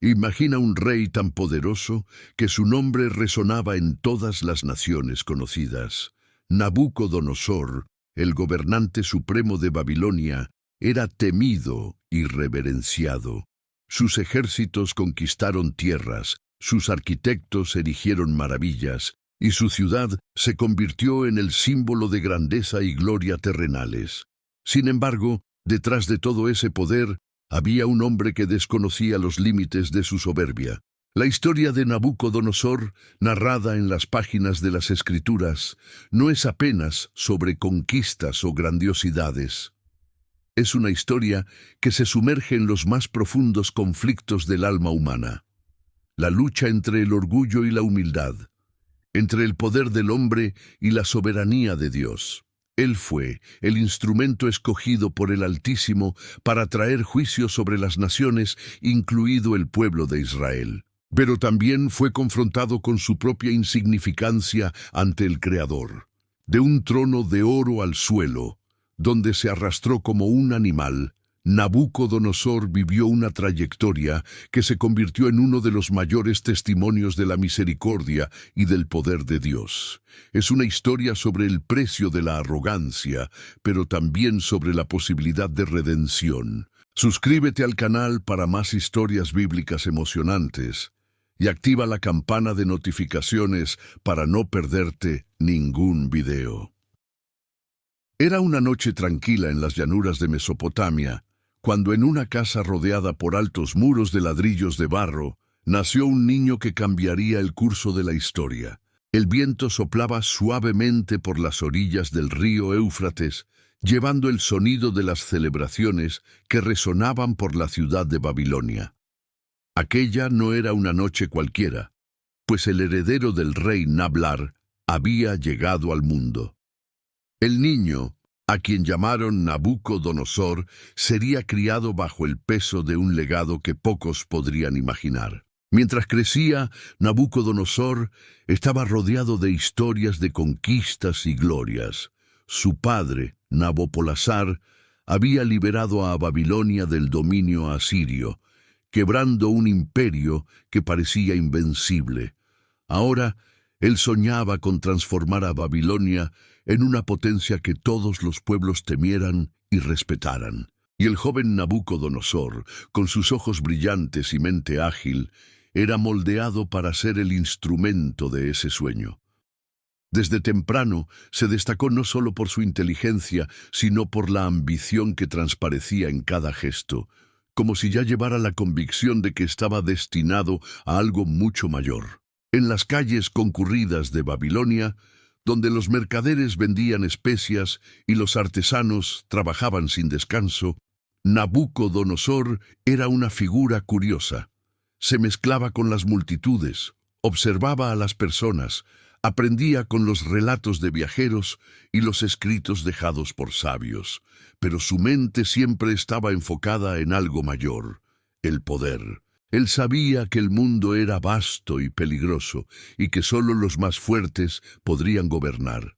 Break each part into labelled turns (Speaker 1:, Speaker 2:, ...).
Speaker 1: Imagina un rey tan poderoso que su nombre resonaba en todas las naciones conocidas. Nabucodonosor, el gobernante supremo de Babilonia, era temido y reverenciado. Sus ejércitos conquistaron tierras, sus arquitectos erigieron maravillas, y su ciudad se convirtió en el símbolo de grandeza y gloria terrenales. Sin embargo, detrás de todo ese poder, había un hombre que desconocía los límites de su soberbia. La historia de Nabucodonosor, narrada en las páginas de las Escrituras, no es apenas sobre conquistas o grandiosidades. Es una historia que se sumerge en los más profundos conflictos del alma humana. La lucha entre el orgullo y la humildad, entre el poder del hombre y la soberanía de Dios. Él fue el instrumento escogido por el Altísimo para traer juicio sobre las naciones, incluido el pueblo de Israel. Pero también fue confrontado con su propia insignificancia ante el Creador. De un trono de oro al suelo, donde se arrastró como un animal, Nabucodonosor vivió una trayectoria que se convirtió en uno de los mayores testimonios de la misericordia y del poder de Dios. Es una historia sobre el precio de la arrogancia, pero también sobre la posibilidad de redención. Suscríbete al canal para más historias bíblicas emocionantes y activa la campana de notificaciones para no perderte ningún video. Era una noche tranquila en las llanuras de Mesopotamia, cuando en una casa rodeada por altos muros de ladrillos de barro, nació un niño que cambiaría el curso de la historia. El viento soplaba suavemente por las orillas del río Éufrates, llevando el sonido de las celebraciones que resonaban por la ciudad de Babilonia. Aquella no era una noche cualquiera, pues el heredero del rey Nablar había llegado al mundo. El niño, a quien llamaron Nabucodonosor, sería criado bajo el peso de un legado que pocos podrían imaginar. Mientras crecía, Nabucodonosor estaba rodeado de historias de conquistas y glorias. Su padre, Nabopolassar, había liberado a Babilonia del dominio asirio, quebrando un imperio que parecía invencible. Ahora, él soñaba con transformar a Babilonia en una potencia que todos los pueblos temieran y respetaran. Y el joven Nabucodonosor, con sus ojos brillantes y mente ágil, era moldeado para ser el instrumento de ese sueño. Desde temprano se destacó no solo por su inteligencia, sino por la ambición que transparecía en cada gesto, como si ya llevara la convicción de que estaba destinado a algo mucho mayor. En las calles concurridas de Babilonia, donde los mercaderes vendían especias y los artesanos trabajaban sin descanso, Nabucodonosor era una figura curiosa. Se mezclaba con las multitudes, observaba a las personas, aprendía con los relatos de viajeros y los escritos dejados por sabios, pero su mente siempre estaba enfocada en algo mayor, el poder. Él sabía que el mundo era vasto y peligroso y que solo los más fuertes podrían gobernar.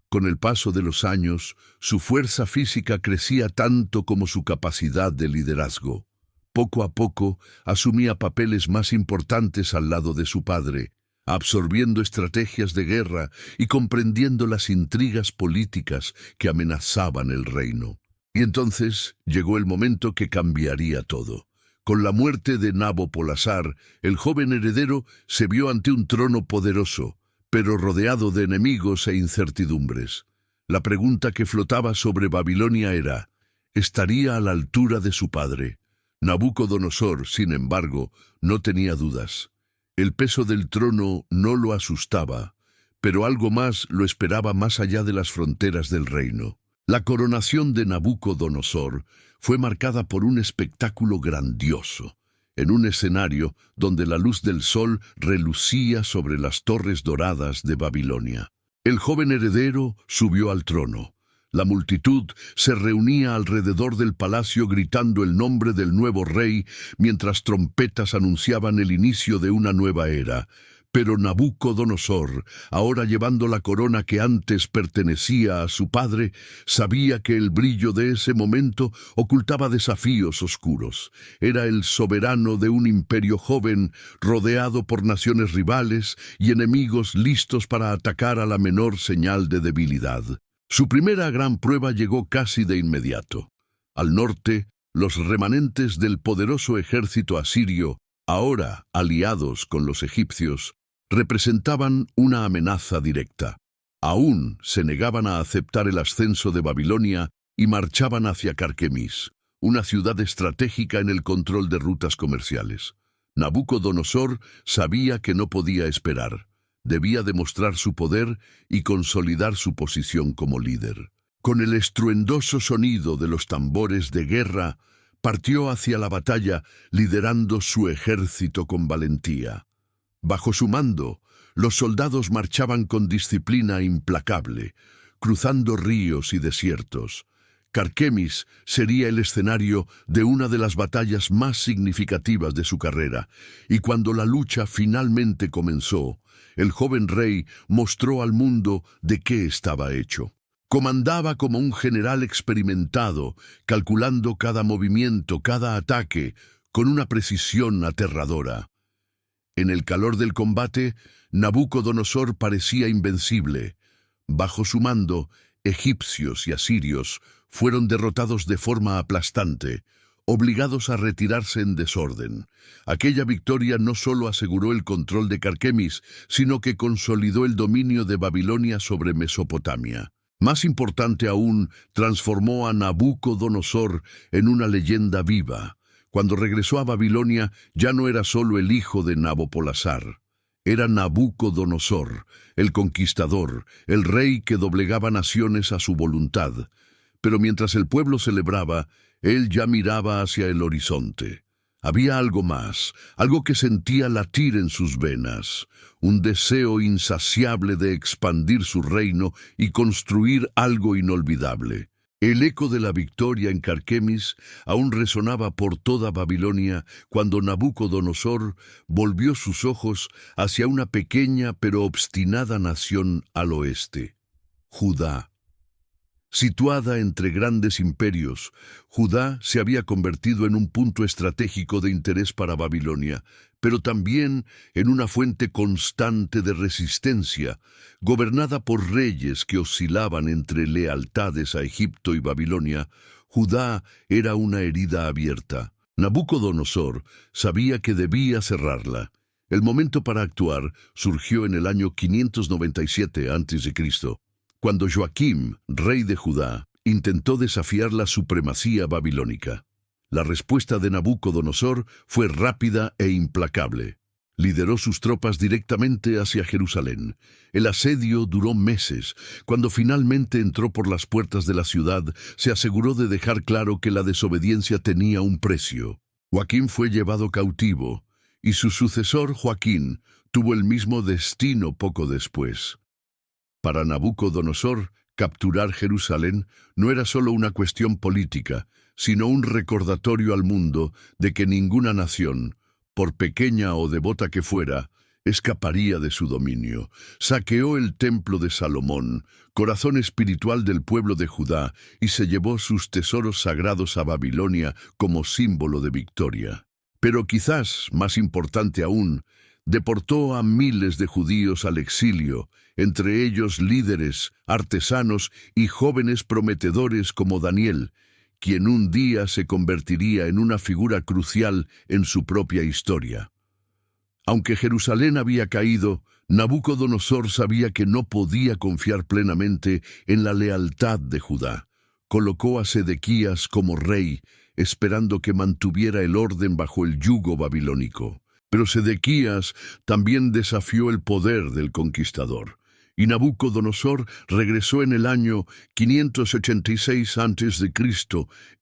Speaker 1: Con el paso de los años, su fuerza física crecía tanto como su capacidad de liderazgo. Poco a poco, asumía papeles más importantes al lado de su padre, absorbiendo estrategias de guerra y comprendiendo las intrigas políticas que amenazaban el reino. Y entonces llegó el momento que cambiaría todo. Con la muerte de Nabopolassar, el joven heredero se vio ante un trono poderoso, pero rodeado de enemigos e incertidumbres. La pregunta que flotaba sobre Babilonia era, ¿estaría a la altura de su padre? Nabucodonosor, sin embargo, no tenía dudas. El peso del trono no lo asustaba, pero algo más lo esperaba más allá de las fronteras del reino. La coronación de Nabucodonosor fue marcada por un espectáculo grandioso, en un escenario donde la luz del sol relucía sobre las torres doradas de Babilonia. El joven heredero subió al trono. La multitud se reunía alrededor del palacio gritando el nombre del nuevo rey, mientras trompetas anunciaban el inicio de una nueva era. Pero Nabucodonosor, ahora llevando la corona que antes pertenecía a su padre, sabía que el brillo de ese momento ocultaba desafíos oscuros. Era el soberano de un imperio joven, rodeado por naciones rivales y enemigos listos para atacar a la menor señal de debilidad. Su primera gran prueba llegó casi de inmediato. Al norte, los remanentes del poderoso ejército asirio, ahora aliados con los egipcios, representaban una amenaza directa. Aún se negaban a aceptar el ascenso de Babilonia y marchaban hacia Carquemis, una ciudad estratégica en el control de rutas comerciales. Nabucodonosor sabía que no podía esperar. Debía demostrar su poder y consolidar su posición como líder. Con el estruendoso sonido de los tambores de guerra, partió hacia la batalla, liderando su ejército con valentía. Bajo su mando, los soldados marchaban con disciplina implacable, cruzando ríos y desiertos. Carquemis sería el escenario de una de las batallas más significativas de su carrera, y cuando la lucha finalmente comenzó, el joven rey mostró al mundo de qué estaba hecho. Comandaba como un general experimentado, calculando cada movimiento, cada ataque, con una precisión aterradora. En el calor del combate, Nabucodonosor parecía invencible. Bajo su mando, egipcios y asirios fueron derrotados de forma aplastante, obligados a retirarse en desorden. Aquella victoria no solo aseguró el control de Carquemis, sino que consolidó el dominio de Babilonia sobre Mesopotamia. Más importante aún, transformó a Nabucodonosor en una leyenda viva. Cuando regresó a Babilonia, ya no era solo el hijo de Nabopolassar. Era Nabucodonosor, el conquistador, el rey que doblegaba naciones a su voluntad. Pero mientras el pueblo celebraba, él ya miraba hacia el horizonte. Había algo más, algo que sentía latir en sus venas, un deseo insaciable de expandir su reino y construir algo inolvidable. El eco de la victoria en Carquemis aún resonaba por toda Babilonia cuando Nabucodonosor volvió sus ojos hacia una pequeña pero obstinada nación al oeste, Judá. Situada entre grandes imperios, Judá se había convertido en un punto estratégico de interés para Babilonia, pero también en una fuente constante de resistencia, gobernada por reyes que oscilaban entre lealtades a Egipto y Babilonia. Judá era una herida abierta. Nabucodonosor sabía que debía cerrarla. El momento para actuar surgió en el año 597 a.C., cuando Joaquim, rey de Judá, intentó desafiar la supremacía babilónica. La respuesta de Nabucodonosor fue rápida e implacable. Lideró sus tropas directamente hacia Jerusalén. El asedio duró meses. Cuando finalmente entró por las puertas de la ciudad, se aseguró de dejar claro que la desobediencia tenía un precio. Joaquín fue llevado cautivo, y su sucesor, Joaquín, tuvo el mismo destino poco después. Para Nabucodonosor, capturar Jerusalén no era solo una cuestión política, sino un recordatorio al mundo de que ninguna nación, por pequeña o devota que fuera, escaparía de su dominio. Saqueó el templo de Salomón, corazón espiritual del pueblo de Judá, y se llevó sus tesoros sagrados a Babilonia como símbolo de victoria. Pero quizás, más importante aún, deportó a miles de judíos al exilio, entre ellos líderes, artesanos y jóvenes prometedores como Daniel, quien un día se convertiría en una figura crucial en su propia historia. Aunque Jerusalén había caído, Nabucodonosor sabía que no podía confiar plenamente en la lealtad de Judá. Colocó a Sedequías como rey, esperando que mantuviera el orden bajo el yugo babilónico. Pero Sedequías también desafió el poder del conquistador, y Nabucodonosor regresó en el año 586 a.C.,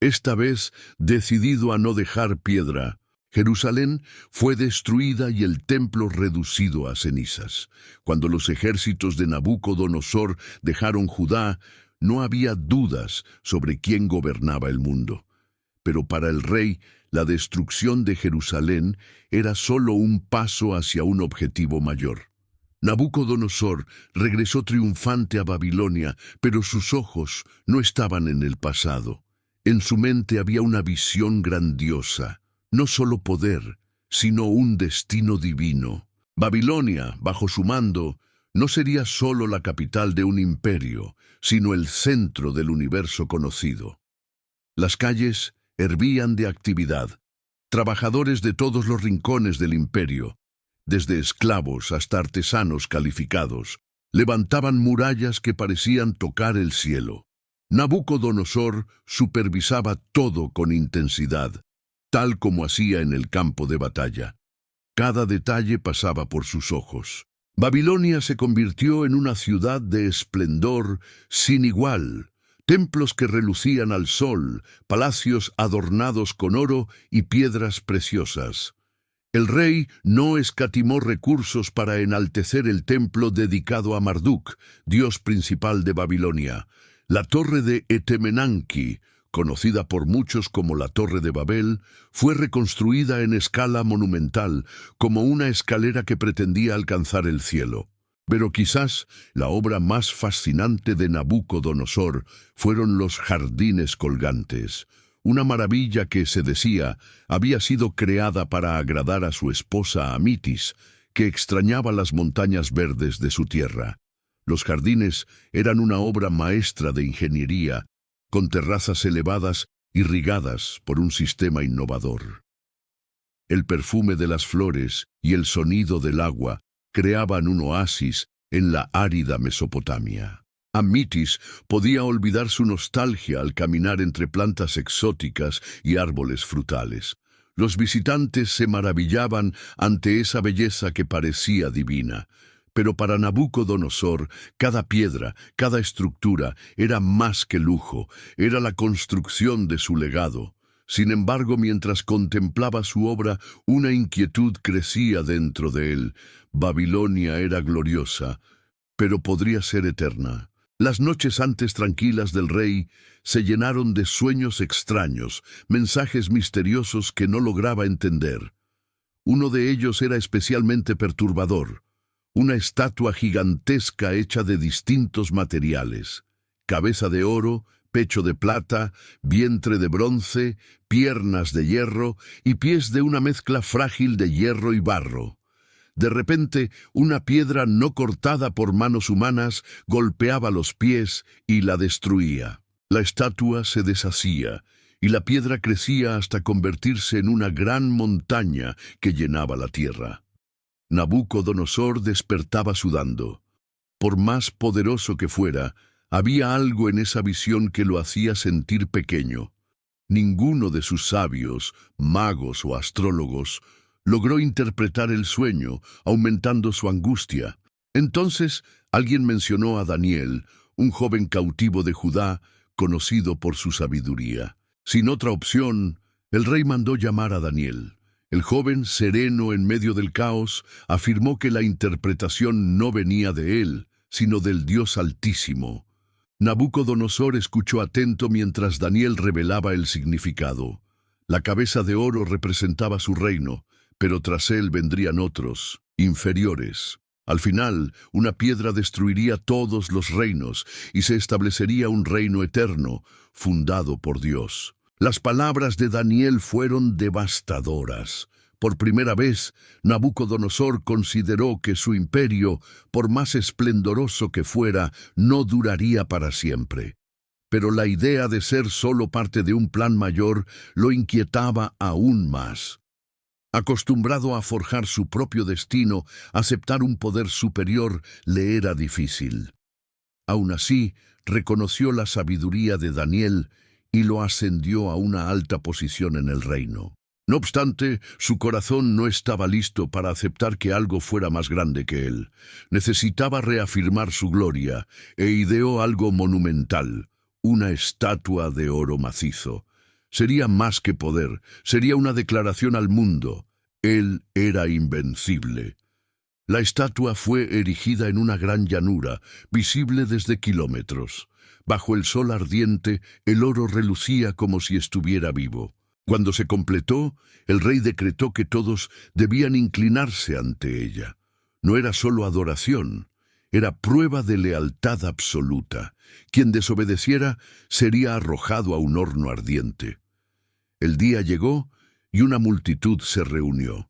Speaker 1: esta vez decidido a no dejar piedra. Jerusalén fue destruida y el templo reducido a cenizas. Cuando los ejércitos de Nabucodonosor dejaron Judá, no había dudas sobre quién gobernaba el mundo. pero para el rey, la destrucción de Jerusalén era solo un paso hacia un objetivo mayor. Nabucodonosor regresó triunfante a Babilonia, pero sus ojos no estaban en el pasado. En su mente había una visión grandiosa, no solo poder, sino un destino divino. Babilonia, bajo su mando, no sería solo la capital de un imperio, sino el centro del universo conocido. Las calles hervían de actividad. Trabajadores de todos los rincones del imperio, desde esclavos hasta artesanos calificados, levantaban murallas que parecían tocar el cielo. Nabucodonosor supervisaba todo con intensidad, tal como hacía en el campo de batalla. Cada detalle pasaba por sus ojos. Babilonia se convirtió en una ciudad de esplendor sin igual. Templos que relucían al sol, palacios adornados con oro y piedras preciosas. El rey no escatimó recursos para enaltecer el templo dedicado a Marduk, dios principal de Babilonia. La torre de Etemenanki, conocida por muchos como la Torre de Babel, fue reconstruida en escala monumental, como una escalera que pretendía alcanzar el cielo. Pero quizás la obra más fascinante de Nabucodonosor fueron los jardines colgantes, una maravilla que, se decía, había sido creada para agradar a su esposa Amitis, que extrañaba las montañas verdes de su tierra. Los jardines eran una obra maestra de ingeniería, con terrazas elevadas irrigadas por un sistema innovador. El perfume de las flores y el sonido del agua creaban un oasis en la árida Mesopotamia. Amitis podía olvidar su nostalgia al caminar entre plantas exóticas y árboles frutales. Los visitantes se maravillaban ante esa belleza que parecía divina. Pero para Nabucodonosor, cada piedra, cada estructura era más que lujo, era la construcción de su legado. Sin embargo, mientras contemplaba su obra, una inquietud crecía dentro de él. Babilonia era gloriosa, pero podría ser eterna. Las noches antes tranquilas del rey se llenaron de sueños extraños, mensajes misteriosos que no lograba entender. Uno de ellos era especialmente perturbador. Una estatua gigantesca hecha de distintos materiales: cabeza de oro, pecho de plata, vientre de bronce, piernas de hierro y pies de una mezcla frágil de hierro y barro. De repente, una piedra no cortada por manos humanas golpeaba los pies y la destruía. La estatua se deshacía y la piedra crecía hasta convertirse en una gran montaña que llenaba la tierra. Nabucodonosor despertaba sudando. Por más poderoso que fuera, había algo en esa visión que lo hacía sentir pequeño. Ninguno de sus sabios, magos o astrólogos logró interpretar el sueño, aumentando su angustia. Entonces alguien mencionó a Daniel, un joven cautivo de Judá, conocido por su sabiduría. Sin otra opción, el rey mandó llamar a Daniel. El joven, sereno en medio del caos, afirmó que la interpretación no venía de él, sino del Dios Altísimo. Nabucodonosor escuchó atento mientras Daniel revelaba el significado. La cabeza de oro representaba su reino, pero tras él vendrían otros, inferiores. Al final, una piedra destruiría todos los reinos y se establecería un reino eterno, fundado por Dios. Las palabras de Daniel fueron devastadoras. Por primera vez, Nabucodonosor consideró que su imperio, por más esplendoroso que fuera, no duraría para siempre. Pero la idea de ser solo parte de un plan mayor lo inquietaba aún más. Acostumbrado a forjar su propio destino, aceptar un poder superior le era difícil. Aún así, reconoció la sabiduría de Daniel y lo ascendió a una alta posición en el reino. No obstante, su corazón no estaba listo para aceptar que algo fuera más grande que él. Necesitaba reafirmar su gloria e ideó algo monumental, una estatua de oro macizo. Sería más que poder, sería una declaración al mundo. Él era invencible. La estatua fue erigida en una gran llanura, visible desde kilómetros. Bajo el sol ardiente, el oro relucía como si estuviera vivo. Cuando se completó, el rey decretó que todos debían inclinarse ante ella. No era solo adoración, era prueba de lealtad absoluta. Quien desobedeciera sería arrojado a un horno ardiente. El día llegó y una multitud se reunió.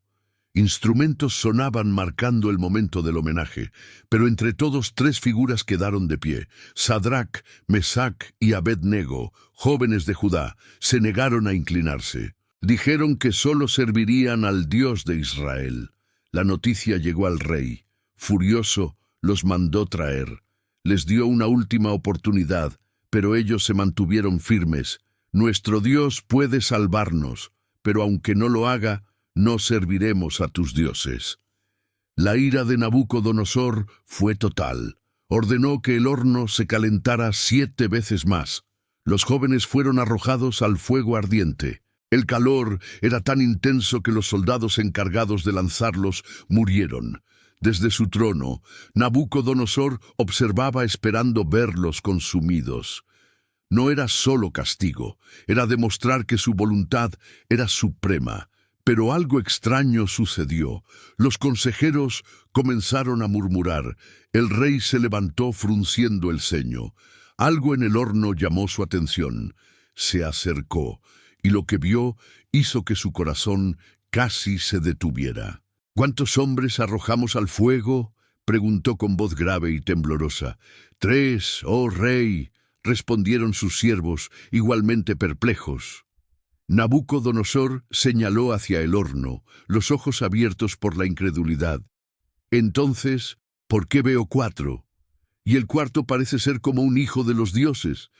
Speaker 1: Instrumentos sonaban marcando el momento del homenaje, pero entre todos 3 figuras quedaron de pie. Sadrac, Mesac y Abed-Nego, jóvenes de Judá, se negaron a inclinarse. Dijeron que solo servirían al Dios de Israel. La noticia llegó al rey. Furioso, los mandó traer. Les dio una última oportunidad, pero ellos se mantuvieron firmes. Nuestro Dios puede salvarnos, pero aunque no lo haga, no serviremos a tus dioses. La ira de Nabucodonosor fue total. Ordenó que el horno se calentara 7 veces más. Los jóvenes fueron arrojados al fuego ardiente. El calor era tan intenso que los soldados encargados de lanzarlos murieron. Desde su trono, Nabucodonosor observaba esperando verlos consumidos. No era solo castigo, era demostrar que su voluntad era suprema. Pero algo extraño sucedió. Los consejeros comenzaron a murmurar. El rey se levantó frunciendo el ceño. Algo en el horno llamó su atención. Se acercó, y lo que vio hizo que su corazón casi se detuviera. ¿Cuántos hombres arrojamos al fuego?, preguntó con voz grave y temblorosa. 3, oh rey, respondieron sus siervos, igualmente perplejos. Nabucodonosor señaló hacia el horno, los ojos abiertos por la incredulidad. Entonces, ¿por qué veo 4? Y el cuarto parece ser como un hijo de los dioses.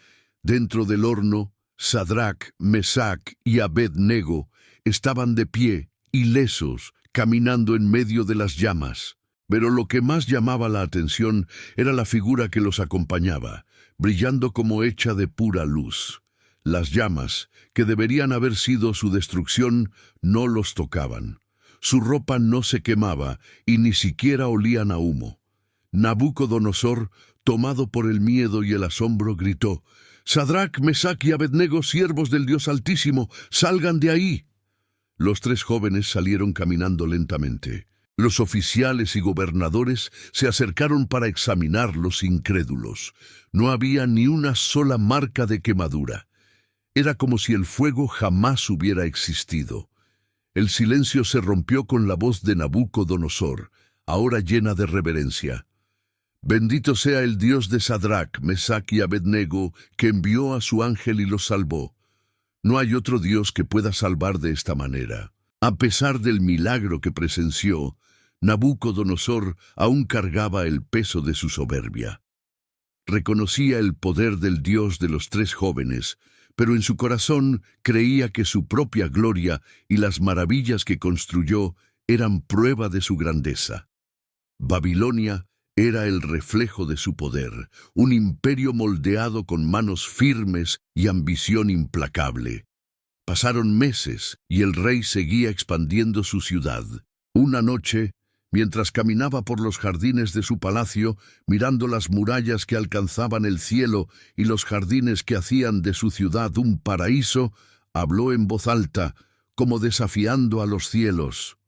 Speaker 1: Dentro del horno, Sadrac, Mesac y Abed-Nego estaban de pie, ilesos, caminando en medio de las llamas. Pero lo que más llamaba la atención era la figura que los acompañaba, brillando como hecha de pura luz. Las llamas, que deberían haber sido su destrucción, no los tocaban. Su ropa no se quemaba y ni siquiera olían a humo. Nabucodonosor, tomado por el miedo y el asombro, gritó: «Sadrac, Mesac y Abed-Nego, siervos del Dios Altísimo, salgan de ahí». Los 3 jóvenes salieron caminando lentamente. Los oficiales y gobernadores se acercaron para examinarlos incrédulos. No había ni una sola marca de quemadura. Era como si el fuego jamás hubiera existido. El silencio se rompió con la voz de Nabucodonosor, ahora llena de reverencia. «Bendito sea el Dios de Sadrac, Mesac y Abed-Nego, que envió a su ángel y los salvó. No hay otro Dios que pueda salvar de esta manera». A pesar del milagro que presenció, Nabucodonosor aún cargaba el peso de su soberbia. Reconocía el poder del Dios de los 3 jóvenes, pero en su corazón creía que su propia gloria y las maravillas que construyó eran prueba de su grandeza. Babilonia era el reflejo de su poder, un imperio moldeado con manos firmes y ambición implacable. Pasaron meses y el rey seguía expandiendo su ciudad. Una noche, mientras caminaba por los jardines de su palacio, mirando las murallas que alcanzaban el cielo y los jardines que hacían de su ciudad un paraíso, habló en voz alta, como desafiando a los cielos: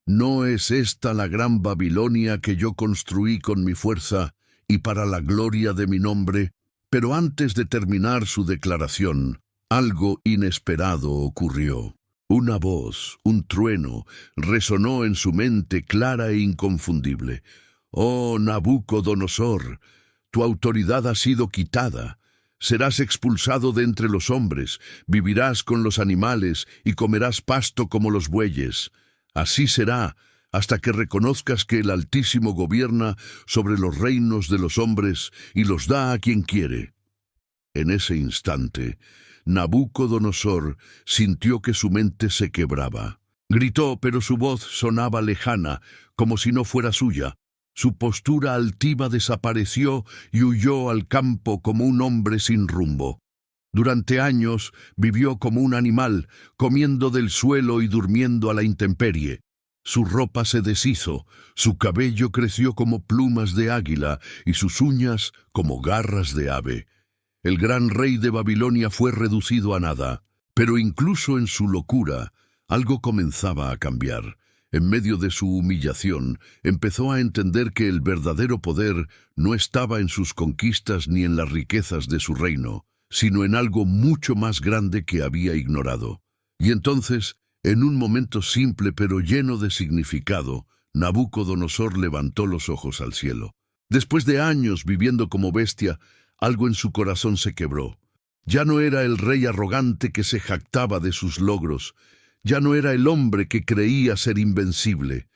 Speaker 1: «¿No es esta la gran Babilonia que yo construí con mi fuerza y para la gloria de mi nombre?» Pero antes de terminar su declaración, algo inesperado ocurrió. Una voz, un trueno, resonó en su mente clara e inconfundible. «Oh Nabucodonosor, tu autoridad ha sido quitada. Serás expulsado de entre los hombres, vivirás con los animales y comerás pasto como los bueyes. Así será hasta que reconozcas que el Altísimo gobierna sobre los reinos de los hombres y los da a quien quiere». En ese instante, Nabucodonosor sintió que su mente se quebraba. Gritó, pero su voz sonaba lejana, como si no fuera suya. Su postura altiva desapareció y huyó al campo como un hombre sin rumbo. Durante años vivió como un animal, comiendo del suelo y durmiendo a la intemperie. Su ropa se deshizo, su cabello creció como plumas de águila y sus uñas como garras de ave. El gran rey de Babilonia fue reducido a nada, pero incluso en su locura, algo comenzaba a cambiar. En medio de su humillación, empezó a entender que el verdadero poder no estaba en sus conquistas ni en las riquezas de su reino, sino en algo mucho más grande que había ignorado. Y entonces, en un momento simple pero lleno de significado, Nabucodonosor levantó los ojos al cielo. Después de años viviendo como bestia, algo en su corazón se quebró. Ya no era el rey arrogante que se jactaba de sus logros. Ya no era el hombre que creía ser invencible.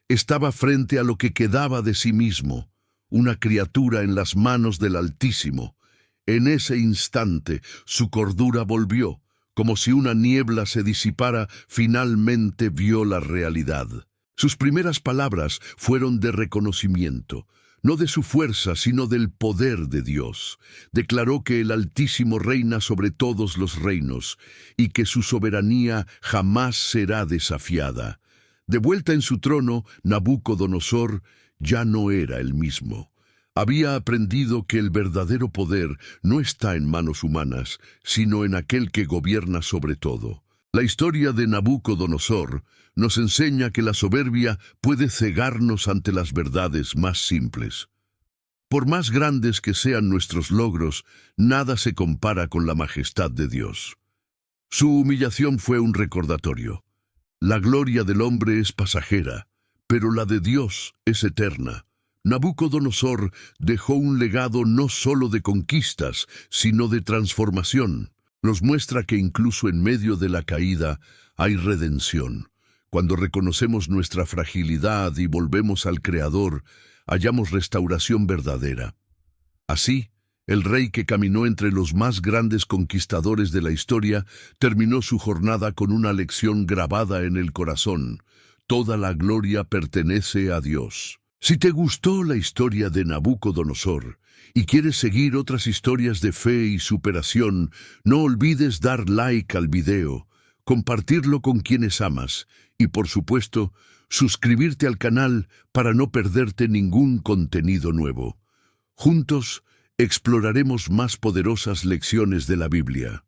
Speaker 1: Estaba frente a lo que quedaba de sí mismo, una criatura en las manos del Altísimo. En ese instante, su cordura volvió. Como si una niebla se disipara, finalmente vio la realidad. Sus primeras palabras fueron de reconocimiento, no de su fuerza, sino del poder de Dios. Declaró que el Altísimo reina sobre todos los reinos y que su soberanía jamás será desafiada. De vuelta en su trono, Nabucodonosor ya no era el mismo. Había aprendido que el verdadero poder no está en manos humanas, sino en aquel que gobierna sobre todo. La historia de Nabucodonosor nos enseña que la soberbia puede cegarnos ante las verdades más simples. Por más grandes que sean nuestros logros, nada se compara con la majestad de Dios. Su humillación fue un recordatorio. La gloria del hombre es pasajera, pero la de Dios es eterna. Nabucodonosor dejó un legado no solo de conquistas, sino de transformación. Nos muestra que incluso en medio de la caída hay redención. Cuando reconocemos nuestra fragilidad y volvemos al Creador, hallamos restauración verdadera. Así, el rey que caminó entre los más grandes conquistadores de la historia terminó su jornada con una lección grabada en el corazón. Toda la gloria pertenece a Dios. Si te gustó la historia de Nabucodonosor y quieres seguir otras historias de fe y superación, no olvides dar like al video, compartirlo con quienes amas y, por supuesto, suscribirte al canal para no perderte ningún contenido nuevo. Juntos, exploraremos más poderosas lecciones de la Biblia.